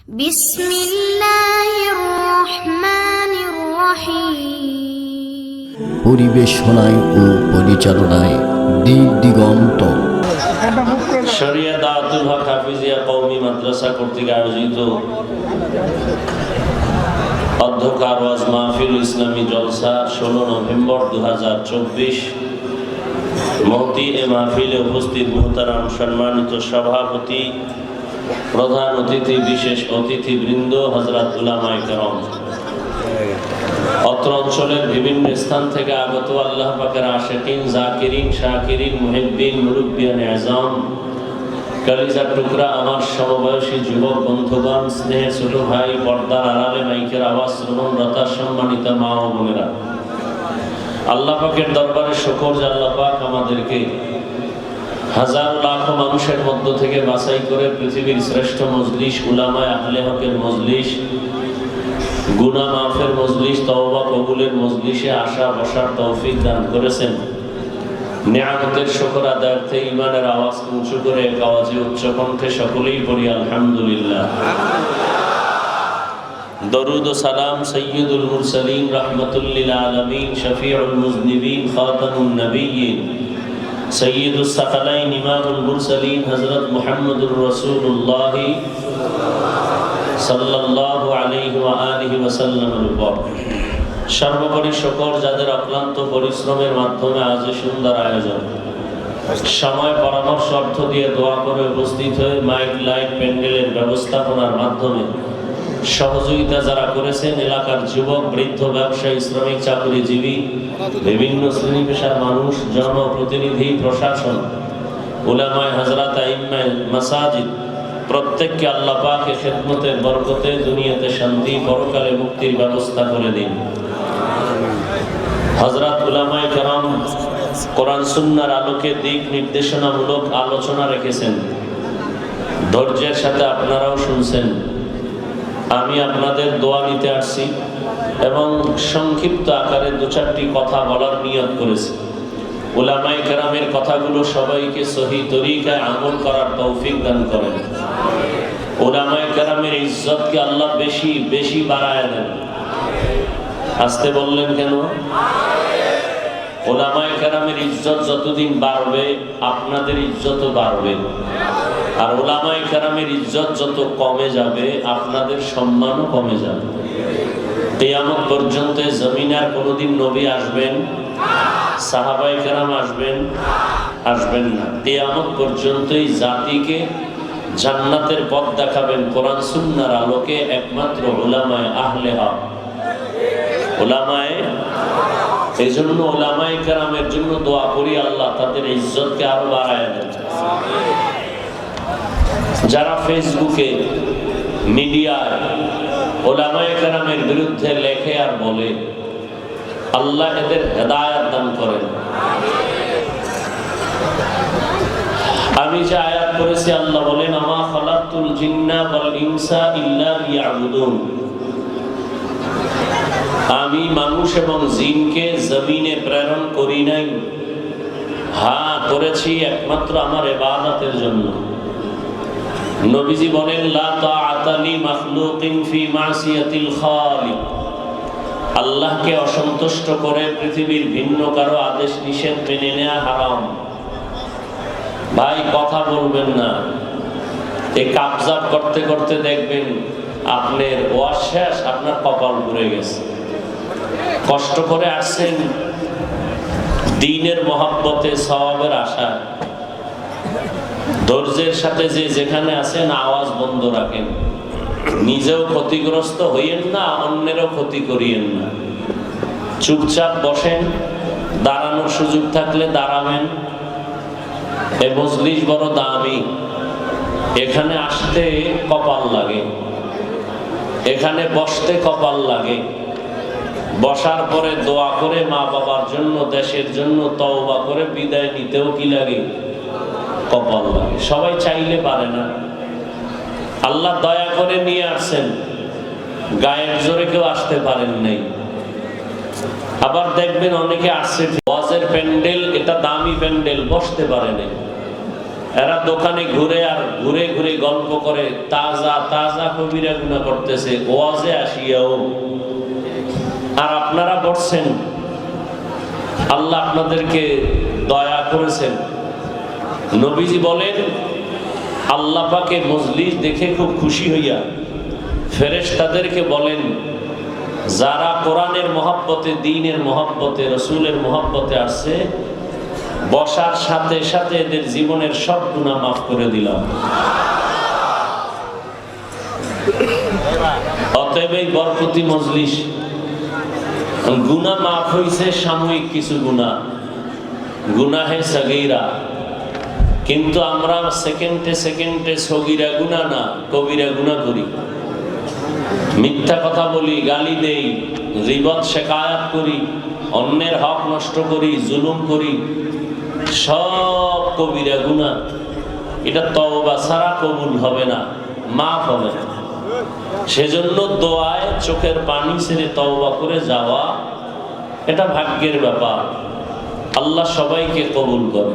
বিসমিল্লাহির রহমানির রহিম। পরিবেশনায় ও পরিচালনায় দিক দিগন্ত শরিয়া দাওয়াতুল হক হাফিজিয়া কওমি মাদ্রাসা কর্তৃক আয়োজিত অধ্যকার ওয়াজ মাহফিল ইসলামী জলসা 16 নভেম্বর 2024। মহতি এ মাহফিলে উপস্থিত মুহতারাম সম্মানিত সভাপতি, প্রধান অতিথি, বিশেষ অতিথিবৃন্দ, হযরত উলামায়ে কেরাম, অত্র অঞ্চলের বিভিন্ন স্থান থেকে আগত আল্লাহ পাকের আশিকিন, জাকিরিন, শাকিরিন, মুহিব্বিন, মুরব্বিয়ান আযম, কলিজার টুকরা আমার সমবয়সী যুবক বন্ধুগণ, স্নেহের ছোট ভাই, পর্দার আড়ালে মাইকের আওয়াজ শ্রবণরতা সম্মানিত মা ও বোনেরা, আল্লাহ পাকের দরবারে শুকর যে আল্লাহ পাক আমাদেরকে হাজার লাখ মানুষের মধ্য থেকে বাছাই করে পৃথিবীর শ্রেষ্ঠ মজলিস, উলামায়ে আহলে হকের মজলিস, গুনাহ মাফের মজলিস, তওবা কবুলের মজলিসে আসা বসার তৌফিক দান করেছেন। নিয়ামতের শুকর আদায়ার্থে ঈমানের আওয়াজ উঁচু করে এক আওয়াজে উচ্চ কণ্ঠে সকলেই পড়ি আলহামদুলিল্লাহ। দরুদ ও সালাম সাইয়্যিদুল মুরসালিন, রাহমাতুল লিল আলামিন, শফিউল মুযনিবিন, খাতামুন নবিয়্যিন, সাইয়্যিদুস সাকালাইন, ইমামুল মুরসালিন হযরত মুহাম্মদুর রাসূলুল্লাহ সাল্লাল্লাহু আলাইহি ওয়া আলিহি ওয়াসাল্লামের উপর সর্বোপরি শুকর যাদের অক্লান্ত পরিশ্রমের মাধ্যমে আজ সুন্দর আয়োজন, সময় পরামর্শ অর্থ দিয়ে দোয়া করে উপস্থিত হয়ে মাইক লাইট প্যান্ডেলের ব্যবস্থাপনার মাধ্যমে সহযোগিতা যারা করেছেন, এলাকার যুবক, বৃদ্ধ, ব্যবসায়ী, শ্রমিক, চাকরিজীবী, বিভিন্ন শ্রেণী পেশার মানুষ, জনপ্রতিনিধি, প্রশাসন, উলামায়ে হযরত, আইম্মায়ে মাসাজিদ, প্রত্যেককে আল্লাহ পাকের খেদমতের বরকতে দুনিয়াতে শান্তি, পরকালে মুক্তির ব্যবস্থা করে দিন। হযরত উলামায়ে কেরাম কোরআন সুন্নাহর আলোকে দিক নির্দেশনামূলক আলোচনা রেখেছেন, ধৈর্যের সাথে আপনারাও শুনছেন। আমি আপনাদের দোয়া নিতে আসছি এবং সংক্ষিপ্ত আকারে দু চারটি কথা বলার নিয়ত করেছি। উলামায়ে কেরামের কথাগুলো সবাইকে সহি তরিকায় আমল করার তৌফিক দান করেন। উলামায়ে কেরামের ইজ্জতকে আল্লাহ বেশি বেশি বাড়ায় দেন। আসতে বললেন কেন? উলামায়ে কেরামের ইজ্জত যতদিন বাড়বে আপনাদের ইজ্জতও বাড়বে, আর উলামায়ে কেরামের ইজ্জত যত কমে যাবে আপনাদের সম্মানও কমে যাবে। কিয়ামত পর্যন্ত জমিনে আর কোনোদিন নবী আসবেন, সাহাবায়ে কেরাম আসবেন না। কিয়ামত পর্যন্তই জাতিকে জান্নাতের পথ দেখাবেন কোরআন সুন্নাহর আলোকে একমাত্র উলামায়ে আহলে হক, উলামায়ে। এই জন্য উলামায়ে কেরামের জন্য দোয়া করি আল্লাহ তাদের ইজ্জতকে আরো বাড়ায় দেন। যারা ফেসবুকে, মিডিয়ায় উলামায়ে কেরামের বিরুদ্ধে লেখে আর বলে, আল্লাহ এদের হেদায়েত দান করেন। আমি যে আয়াত পড়েছি, আল্লাহ বলেন, আমা খালাকতুল জিন্না ওয়াল ইনসা ইল্লা লিয়াবুদুন, আমি মানুষ এবং জিনকে জমিনে প্রেরণ করি নাই, হ্যাঁ করেছি একমাত্র আমার ইবাদতের জন্য। নবীজি বলেন, লা তাআতা লি মাখলুকিন ফি মাসিয়াতিল খালিক, আল্লাহকে অসন্তুষ্ট করে পৃথিবীর ভিন্ন কারো আদেশ নিষেধ মেনে নেওয়া হারাম। ভাই কথা বলবেন না, এই কাবজাব করতে করতে দেখবেন আপনার ওয়াজ শেষ, আপনার কপাল পুড়ে গেছে। কষ্ট করে আসছেন দ্বীনের মহব্বতে, সওয়াবের আশায়, ধৈর্যের সাথে যে যেখানে আছেন আওয়াজ বন্ধ রাখেন, নিজেও ক্ষতিগ্রস্ত হইয়েন না, অন্যেরও ক্ষতি করিয়েন না। চুপচাপ বসেন, দাঁড়ানোর সুযোগ থাকলে দাঁড়াবেন। এই মজলিস বড় দামি, এখানে আসতে কপাল লাগে, এখানে বসতে কপাল লাগে, বসার পরে দোয়া করে মা বাবার জন্য, দেশের জন্য তওবা করে বিদায় নিতেও কি লাগে? কপাল লাগে। সবাই চাইলে পারে না। আল্লাহ দয়া করে নিয়ে আসছেন, গায়ের জোরে কেউ আসতে পারেন নাই। আবার দেখবেন অনেকে আসছে, ওয়াজের প্যান্ডেল, এটা দামি প্যান্ডেল, বসতে পারে নাই। এরা দোকানে ঘুরে আর ঘুরে ঘুরে গল্প করে, তাজা তাজা কবিরা গুনাহ করতেছে ওয়াজে আসিয়াও। আর আপনারা বলছেন আল্লাহ আপনাদেরকে দয়া করেছেন। নবীজি বলেন আল্লাহ পাকে মজলিস দেখে খুব খুশি হইয়া ফেরেশতাদেরকে বলেন, যারা কোরআনের মহব্বতে, দ্বীনের মহব্বতে, রসুলের মহব্বতে আসছে, বসার সাথে সাথে এদের জীবনের সব গুনাহ মাফ করে দিলাম। অতএব এই বরকতি মজলিস, গুনাহ মাফ হইছে সাময়িক কিছু গুনাহ, গুনাহে সগীরা, কিন্তু আমরা সেকেন্ডে সেকেন্ডে সগীরা গুনাহ না কবিরা গুনাহ করি। মিথ্যা কথা বলি, গালি দেই, গীবত শিকায়াত করি, অন্যের হক নষ্ট করি, জুলুম করি, সব কবিরা গুনাহ। এটা তওবা ছাড়া কবুল হবে না, মাফ হবে না। সেজন্য দোয়ায় চোখের পানি ছেড়ে তওবা করে যাওয়া এটা ভাগ্যের ব্যাপার। আল্লাহ সবাইকে কবুল করে।